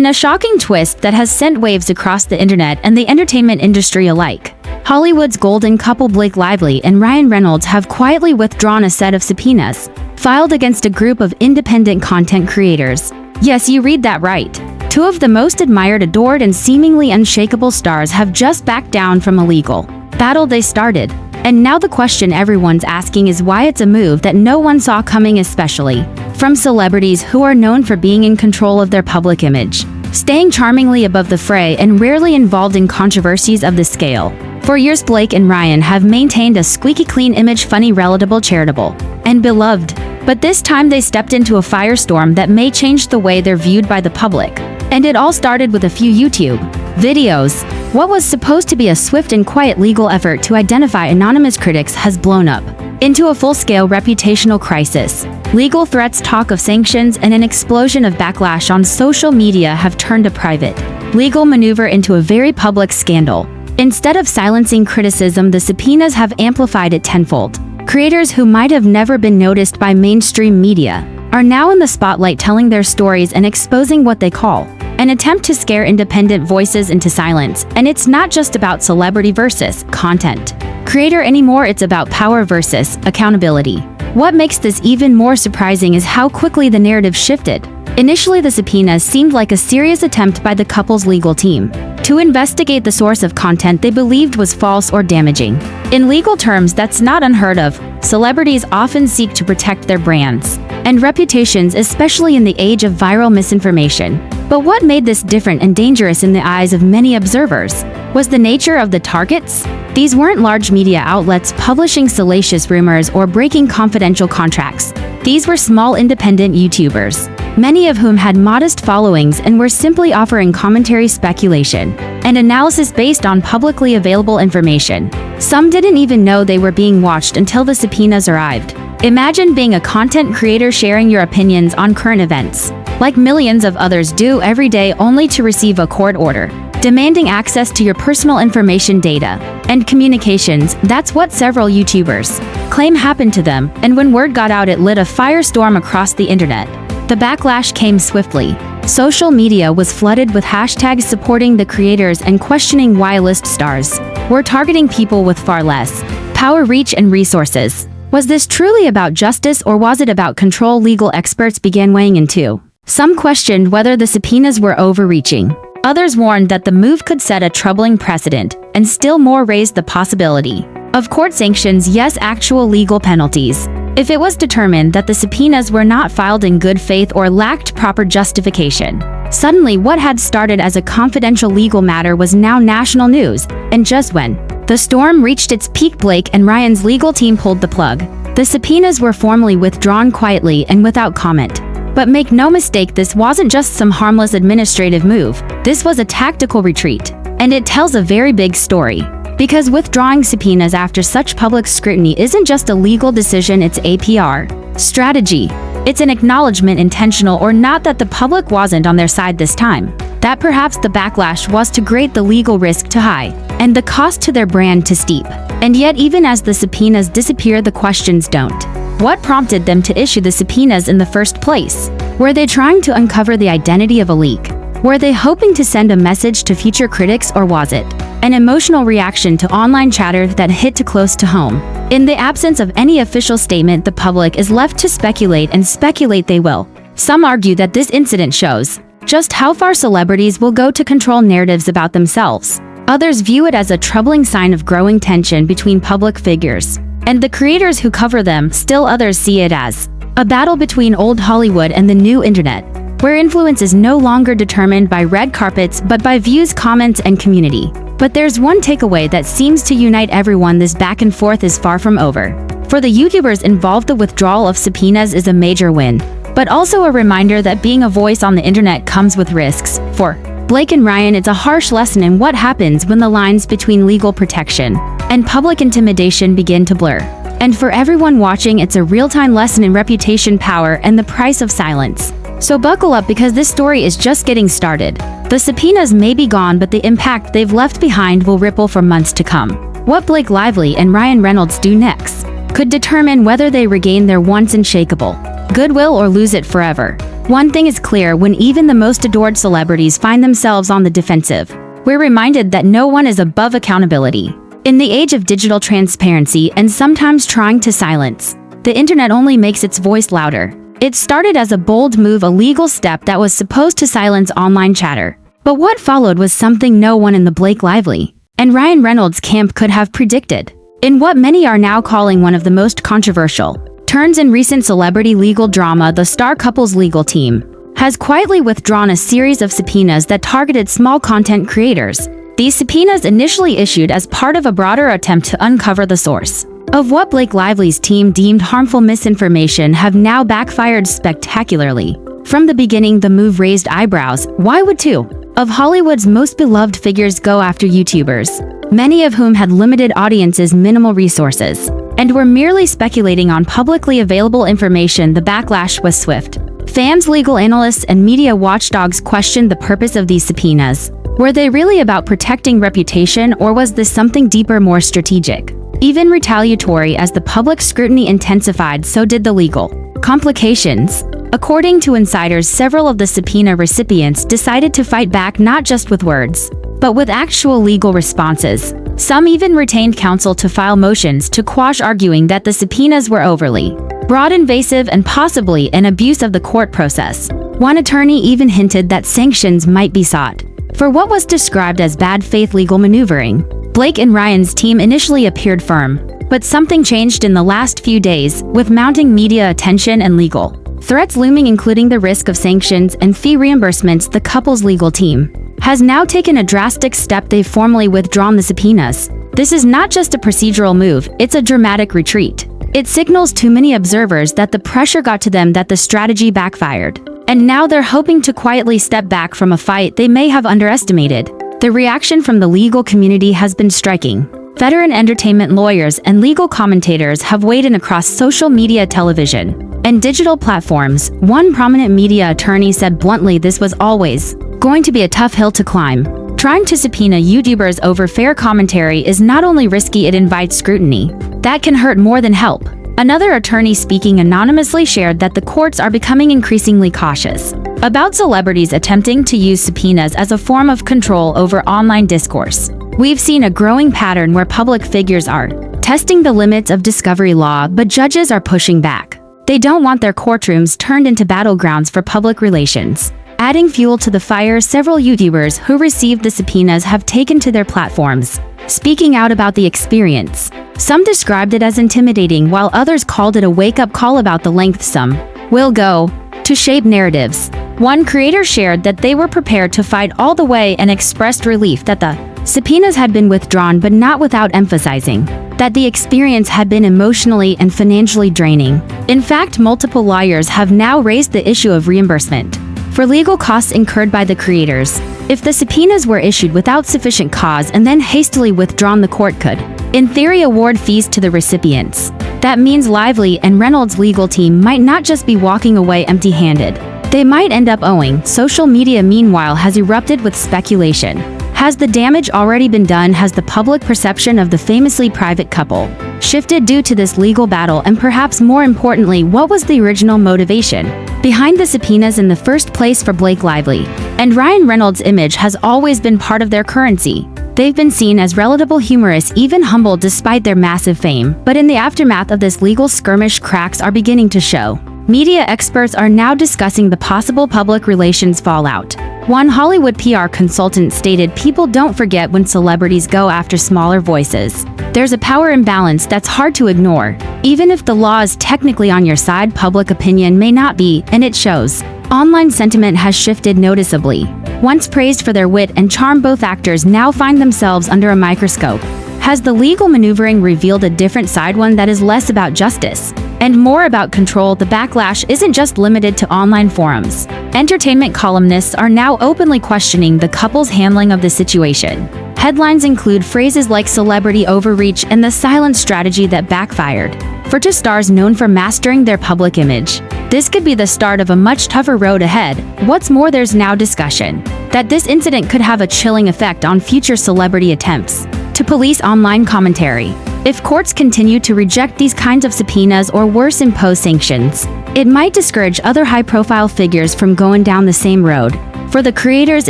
In a shocking twist that has sent waves across the internet and the entertainment industry alike, Hollywood's golden couple Lively and Ryan Reynolds have quietly withdrawn a set of subpoenas filed against a group of independent content creators. Yes, you read that right. Two of the most admired, adored, and seemingly unshakable stars have just backed down from a legal battle they started. And now the question everyone's asking is why it's a move that no one saw coming, especially from celebrities who are known for being in control of their public image, staying charmingly above the fray and rarely involved in controversies of this scale. For years, Blake and Ryan have maintained a squeaky clean image, funny, relatable, charitable, and beloved. But this time they stepped into a firestorm that may change the way they're viewed by the public. And it all started with a few YouTube videos. What was supposed to be a swift and quiet legal effort to identify anonymous critics has blown up into a full-scale reputational crisis. Legal threats, talk of sanctions, and an explosion of backlash on social media have turned a private legal maneuver into a very public scandal. Instead of silencing criticism, the subpoenas have amplified it tenfold. Creators who might have never been noticed by mainstream media are now in the spotlight, telling their stories and exposing what they call an attempt to scare independent voices into silence. And it's not just about celebrity versus content creator anymore, it's about power versus accountability. What makes this even more surprising is how quickly the narrative shifted. Initially, the subpoenas seemed like a serious attempt by the couple's legal team to investigate the source of content they believed was false or damaging. In legal terms, that's not unheard of. Celebrities often seek to protect their brands and reputations, especially in the age of viral misinformation. But what made this different and dangerous in the eyes of many observers was the nature of the targets. These weren't large media outlets publishing salacious rumors or breaking confidential contracts. These were small independent YouTubers, many of whom had modest followings and were simply offering commentary, speculation, and analysis based on publicly available information. Some didn't even know they were being watched until the subpoenas arrived. Imagine being a content creator sharing your opinions on current events, like millions of others do every day, only to receive a court order demanding access to your personal information, data, and communications. That's what several YouTubers claim happened to them, and when word got out, it lit a firestorm across the internet. The backlash came swiftly. Social media was flooded with hashtags supporting the creators and questioning why list stars were targeting people with far less power, reach, and resources. Was this truly about justice, or was it about control? Legal experts began weighing in too. Some questioned whether the subpoenas were overreaching. Others warned that the move could set a troubling precedent, and still more raised the possibility of court sanctions, yes, actual legal penalties, if it was determined that the subpoenas were not filed in good faith or lacked proper justification. Suddenly, what had started as a confidential legal matter was now national news, and just when the storm reached its peak, Blake and Ryan's legal team pulled the plug. The subpoenas were formally withdrawn quietly and without comment. But make no mistake, this wasn't just some harmless administrative move. This was a tactical retreat. And it tells a very big story. Because withdrawing subpoenas after such public scrutiny isn't just a legal decision, it's a PR strategy. It's an acknowledgement, intentional or not, that the public wasn't on their side this time. That perhaps the backlash was too great, the legal risk too high, and the cost to their brand too steep. And yet, even as the subpoenas disappear, the questions don't. What prompted them to issue the subpoenas in the first place? Were they trying to uncover the identity of a leak? Were they hoping to send a message to future critics, or was it an emotional reaction to online chatter that hit too close to home? In the absence of any official statement, the public is left to speculate, and speculate they will. Some argue that this incident shows just how far celebrities will go to control narratives about themselves. Others view it as a troubling sign of growing tension between public figures and the creators who cover them. Still, others see it as a battle between old Hollywood and the new internet, where influence is no longer determined by red carpets but by views, comments, and community. But there's one takeaway that seems to unite everyone: this back and forth is far from over. For the YouTubers involved, the withdrawal of subpoenas is a major win, but also a reminder that being a voice on the internet comes with risks. For Blake and Ryan, it's a harsh lesson in what happens when the lines between legal protection and public intimidation begin to blur. And for everyone watching, it's a real-time lesson in reputation, power, and the price of silence. So buckle up, because this story is just getting started. The subpoenas may be gone, but the impact they've left behind will ripple for months to come. What Blake Lively and Ryan Reynolds do next could determine whether they regain their once unshakable goodwill or lose it forever. One thing is clear: when even the most adored celebrities find themselves on the defensive, we're reminded that no one is above accountability. In the age of digital transparency and sometimes trying to silence, the internet only makes its voice louder. It started as a bold move, a legal step that was supposed to silence online chatter. But what followed was something no one in the Blake Lively and Ryan Reynolds camp could have predicted. In what many are now calling one of the most controversial turns in recent celebrity legal drama, the star couple's legal team has quietly withdrawn a series of subpoenas that targeted small content creators. These subpoenas, initially issued as part of a broader attempt to uncover the source of what Blake Lively's team deemed harmful misinformation, have now backfired spectacularly. From the beginning, the move raised eyebrows. Why would two of Hollywood's most beloved figures go after YouTubers, many of whom had limited audiences, minimal resources, and were merely speculating on publicly available information? The backlash was swift. Fans, legal analysts, and media watchdogs questioned the purpose of these subpoenas. Were they really about protecting reputation, or was this something deeper, more strategic, even retaliatory? As the public scrutiny intensified, so did the legal complications. According to insiders, several of the subpoena recipients decided to fight back, not just with words, but with actual legal responses. Some even retained counsel to file motions to quash, arguing that the subpoenas were overly broad, invasive, and possibly an abuse of the court process. One attorney even hinted that sanctions might be sought for what was described as bad faith legal maneuvering. Blake and Ryan's team initially appeared firm, but something changed in the last few days, with mounting media attention and legal threats looming, including the risk of sanctions and fee reimbursements. The couple's legal team has now taken a drastic step. They've formally withdrawn the subpoenas. This is not just a procedural move, it's a dramatic retreat. It signals to many observers that the pressure got to them, that the strategy backfired, and now they're hoping to quietly step back from a fight they may have underestimated. The reaction from the legal community has been striking. Veteran entertainment lawyers and legal commentators have weighed in across social media, television, and digital platforms. One prominent media attorney said bluntly, "This was always going to be a tough hill to climb. Trying to subpoena YouTubers over fair commentary is not only risky, it invites scrutiny that can hurt more than help." Another attorney, speaking anonymously, shared that the courts are becoming increasingly cautious about celebrities attempting to use subpoenas as a form of control over online discourse. "We've seen a growing pattern where public figures are testing the limits of discovery law, but judges are pushing back. They don't want their courtrooms turned into battlegrounds for public relations." Adding fuel to the fire, several YouTubers who received the subpoenas have taken to their platforms, speaking out about the experience. Some described it as intimidating, while others called it a wake-up call about the length some will go to shape narratives. One creator shared that they were prepared to fight all the way and expressed relief that the subpoenas had been withdrawn, but not without emphasizing that the experience had been emotionally and financially draining. In fact, multiple lawyers have now raised the issue of reimbursement for legal costs incurred by the creators. If the subpoenas were issued without sufficient cause and then hastily withdrawn, the court could, in theory, award fees to the recipients. That means Lively and Reynolds' legal team might not just be walking away empty-handed. They might end up owing. Social media, meanwhile, has erupted with speculation. Has the damage already been done? Has the public perception of the famously private couple shifted due to this legal battle? And perhaps more importantly, what was the original motivation behind the subpoenas in the first place? For Blake Lively and Ryan Reynolds' image has always been part of their currency. They've been seen as relatable, humorous, even humble despite their massive fame. But in the aftermath of this legal skirmish, cracks are beginning to show. Media experts are now discussing the possible public relations fallout. One Hollywood PR consultant stated, "People don't forget when celebrities go after smaller voices. There's a power imbalance that's hard to ignore. Even if the law is technically on your side, public opinion may not be, and it shows." Online sentiment has shifted noticeably. Once praised for their wit and charm, both actors now find themselves under a microscope. Has the legal maneuvering revealed a different side, one that is less about justice and more about control? The backlash isn't just limited to online forums. Entertainment columnists are now openly questioning the couple's handling of the situation. Headlines include phrases like celebrity overreach and the silent strategy that backfired. For two stars known for mastering their public image, this could be the start of a much tougher road ahead. What's more, there's now discussion that this incident could have a chilling effect on future celebrity attempts to police online commentary. If courts continue to reject these kinds of subpoenas or worse, impose sanctions, It might discourage other high-profile figures from going down the same road. For the creators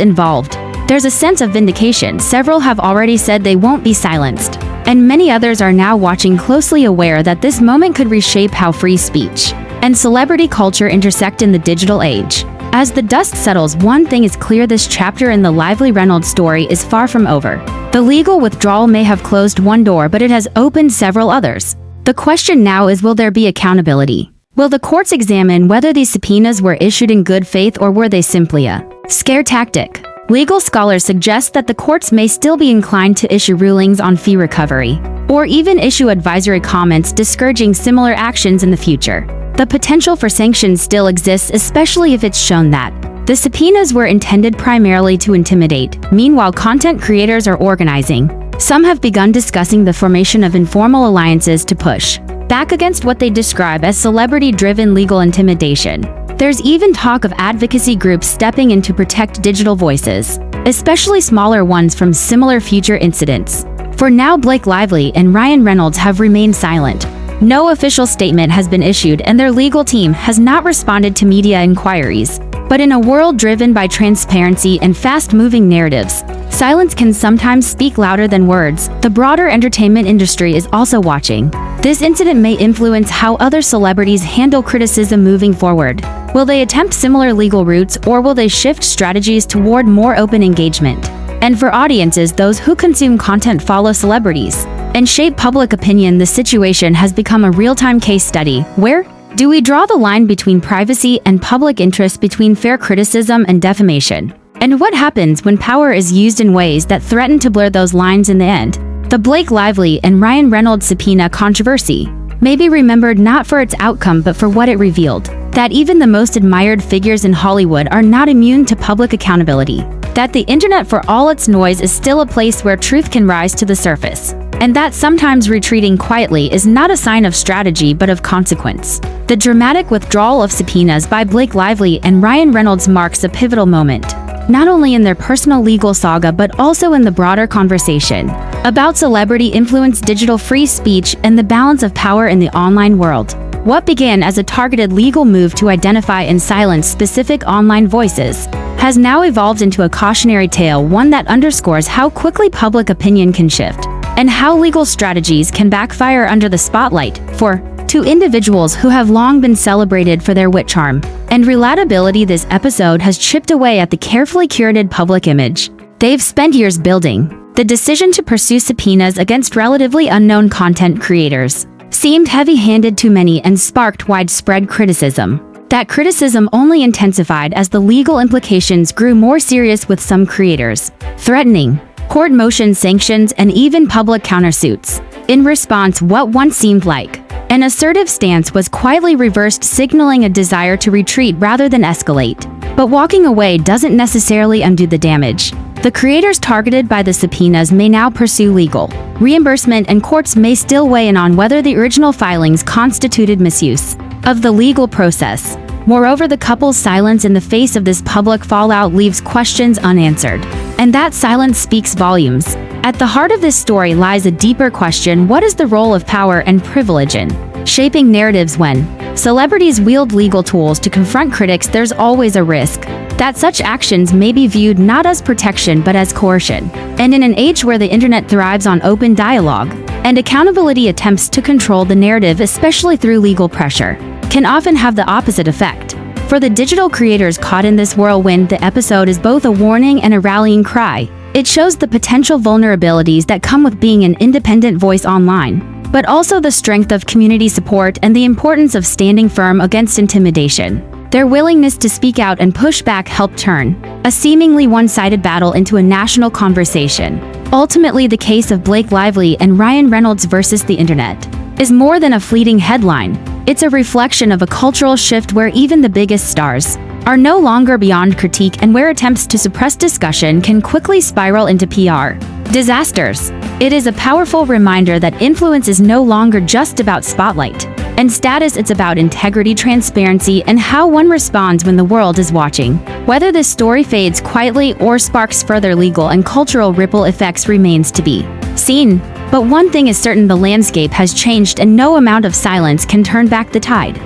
involved, there's a sense of vindication. Several have already said they won't be silenced, and many others are now watching closely, aware that this moment could reshape how free speech and celebrity culture intersect in the digital age. As the dust settles, one thing is clear: this chapter in the Lively Reynolds story is far from over. The legal withdrawal may have closed one door, but it has opened several others. The question now is, will there be accountability? Will the courts examine whether these subpoenas were issued in good faith, or were they simply a scare tactic? Legal scholars suggest that the courts may still be inclined to issue rulings on fee recovery, or even issue advisory comments discouraging similar actions in the future. The potential for sanctions still exists, especially if it's shown that the subpoenas were intended primarily to intimidate. Meanwhile, content creators are organizing. Some have begun discussing the formation of informal alliances to push back against what they describe as celebrity-driven legal intimidation. There's even talk of advocacy groups stepping in to protect digital voices, especially smaller ones, from similar future incidents. For now, Blake Lively and Ryan Reynolds have remained silent. No official statement has been issued, and their legal team has not responded to media inquiries. But in a world driven by transparency and fast-moving narratives, silence can sometimes speak louder than words. The broader entertainment industry is also watching. This incident may influence how other celebrities handle criticism moving forward. Will they attempt similar legal routes, or will they shift strategies toward more open engagement? And for audiences, those who consume content follow celebrities and shape public opinion, the situation has become a real-time case study. Where do we draw the line between privacy and public interest, between fair criticism and defamation? And what happens when power is used in ways that threaten to blur those lines in the end? The Blake Lively and Ryan Reynolds subpoena controversy may be remembered not for its outcome, but for what it revealed: that even the most admired figures in Hollywood are not immune to public accountability, that the internet, for all its noise, is still a place where truth can rise to the surface, and that sometimes retreating quietly is not a sign of strategy but of consequence. The dramatic withdrawal of subpoenas by Blake Lively and Ryan Reynolds marks a pivotal moment, not only in their personal legal saga but also in the broader conversation about celebrity influence, digital free speech, and the balance of power in the online world. What began as a targeted legal move to identify and silence specific online voices has now evolved into a cautionary tale, one that underscores how quickly public opinion can shift and how legal strategies can backfire under the spotlight. For two individuals who have long been celebrated for their wit, charm, and relatability, this episode has chipped away at the carefully curated public image they've spent years building. The decision to pursue subpoenas against relatively unknown content creators seemed heavy-handed to many and sparked widespread criticism. That criticism only intensified as the legal implications grew more serious, with some creators threatening court motions, sanctions, and even public countersuits. In response, what once seemed like an assertive stance was quietly reversed, signaling a desire to retreat rather than escalate. But walking away doesn't necessarily undo the damage. The creators targeted by the subpoenas may now pursue legal reimbursement, and courts may still weigh in on whether the original filings constituted misuse of the legal process. Moreover, the couple's silence in the face of this public fallout leaves questions unanswered, and that silence speaks volumes. At the heart of this story lies a deeper question: what is the role of power and privilege in shaping narratives? When celebrities wield legal tools to confront critics, there's always a risk that such actions may be viewed not as protection but as coercion. And in an age where the internet thrives on open dialogue and accountability, attempts to control the narrative, especially through legal pressure, can often have the opposite effect. For the digital creators caught in this whirlwind, the episode is both a warning and a rallying cry. It shows the potential vulnerabilities that come with being an independent voice online, but also the strength of community support and the importance of standing firm against intimidation. Their willingness to speak out and push back helped turn a seemingly one-sided battle into a national conversation. Ultimately, the case of Blake Lively and Ryan Reynolds versus the internet is more than a fleeting headline. It's a reflection of a cultural shift where even the biggest stars are no longer beyond critique, and where attempts to suppress discussion can quickly spiral into PR disasters. It is a powerful reminder that influence is no longer just about spotlight and status. It's about integrity, transparency, and how one responds when the world is watching. Whether this story fades quietly or sparks further legal and cultural ripple effects remains to be seen. But one thing is certain: the landscape has changed, and no amount of silence can turn back the tide.